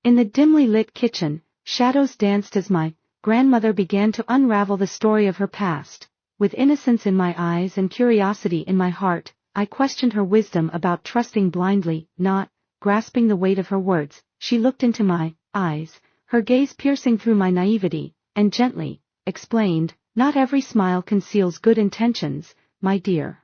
In the dimly lit kitchen, shadows danced as my grandmother began to unravel the story of her past. With innocence in my eyes and curiosity in my heart, I questioned her wisdom about trusting blindly, not grasping the weight of her words. She looked into my eyes, her gaze piercing through my naivety, and gently explained, "Not every smile conceals good intentions, my dear.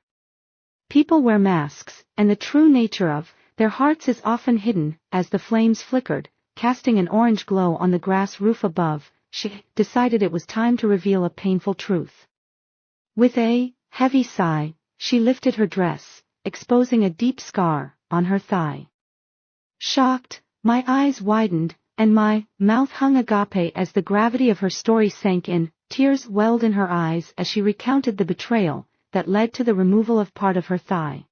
People wear masks, and the true nature of their hearts is often hidden." As the flames flickered, casting an orange glow on the grass roof above, she decided it was time to reveal a painful truth. With a heavy sigh, she lifted her dress, exposing a deep scar on her thigh. Shocked, my eyes widened, and my mouth hung agape as the gravity of her story sank in. Tears welled in her eyes as she recounted the betrayal that led to the removal of part of her thigh.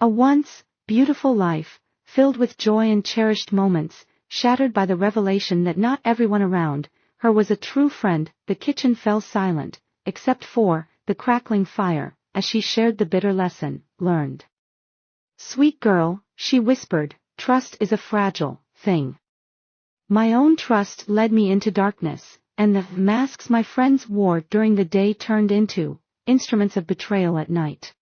A once beautiful life, filled with joy and cherished moments, shattered by the revelation that not everyone around her was a true friend. The kitchen fell silent, except for the crackling fire, as she shared the bitter lesson learned. "Sweet girl," she whispered, "trust is a fragile thing. My own trust led me into darkness, and the masks my friends wore during the day turned into instruments of betrayal at night."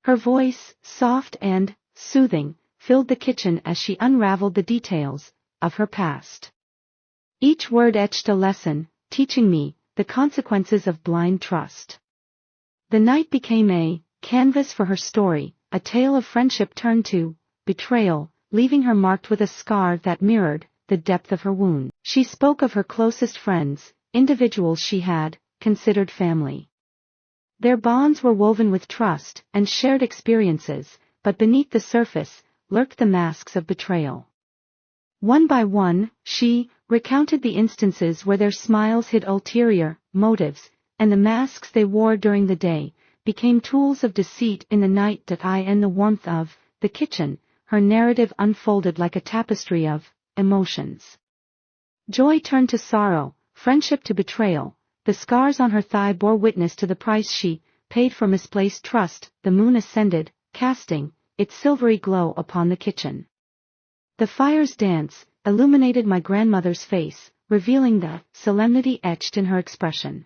Her voice, soft and soothing, filled the kitchen as she unraveled the details of her past. Each word etched a lesson, teaching me the consequences of blind trust. The night became a canvas for her story, a tale of friendship turned to betrayal, leaving her marked with a scar that mirrored the depth of her wound. She spoke of her closest friends, individuals she had considered family. Their bonds were woven with trust and shared experiences, but beneath the surface lurked the masks of betrayal. One by one, she recounted the instances where their smiles hid ulterior motives, and the masks they wore during the day became tools of deceit in the night. In the warmth of the kitchen, her narrative unfolded like a tapestry of emotions. Joy turned to sorrow, friendship to betrayal. The scars on her thigh bore witness to the price she paid for misplaced trust. The moon ascended, casting its silvery glow upon the kitchen. The fire's dance illuminated my grandmother's face, revealing the solemnity etched in her expression.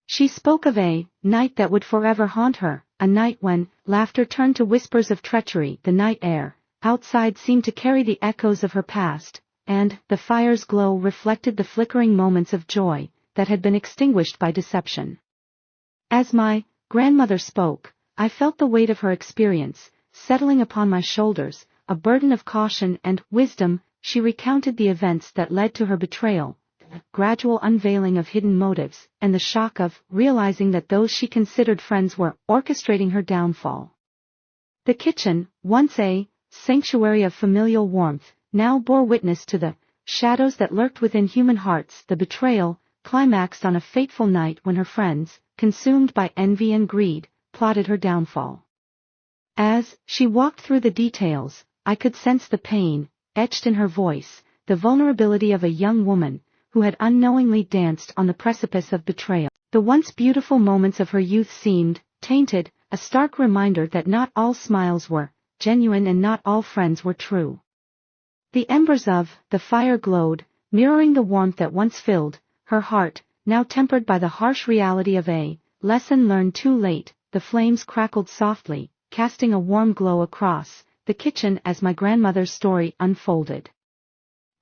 She spoke of a night that would forever haunt her, a night when laughter turned to whispers of treachery. The night air outside seemed to carry the echoes of her past, and the fire's glow reflected the flickering moments of joy that had been extinguished by deception. As my grandmother spoke, I felt the weight of her experience settling upon my shoulders, a burden of caution and wisdom. She recounted the events that led to her betrayal, the gradual unveiling of hidden motives, and the shock of realizing that those she considered friends were orchestrating her downfall. The kitchen, once a sanctuary of familial warmth, now bore witness to the shadows that lurked within human hearts. The betrayal climaxed on a fateful night when her friends, consumed by envy and greed, plotted her downfall. As she walked through the details, I could sense the pain etched in her voice, the vulnerability of a young woman who had unknowingly danced on the precipice of betrayal. The once beautiful moments of her youth seemed tainted, a stark reminder that not all smiles were genuine and not all friends were true. The embers of the fire glowed, mirroring the warmth that once filled her heart, now tempered by the harsh reality of a lesson learned too late. The flames crackled softly, casting a warm glow across the kitchen as my grandmother's story unfolded.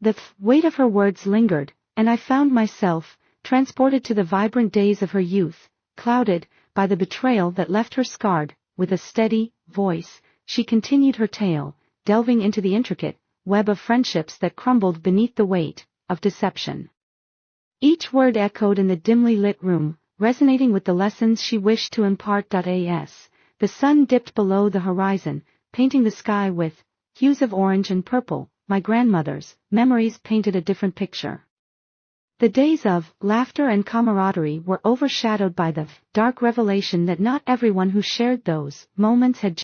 The weight of her words lingered, and I found myself transported to the vibrant days of her youth, clouded by the betrayal that left her scarred. With a steady voice, she continued her tale, delving into the intricate web of friendships that crumbled beneath the weight of deception. Each word echoed in the dimly lit room, resonating with the lessons she wished to impart. As the sun dipped below the horizon, painting the sky with hues of orange and purple, my grandmother's memories painted a different picture. The days of laughter and camaraderie were overshadowed by the dark revelation that not everyone who shared those moments had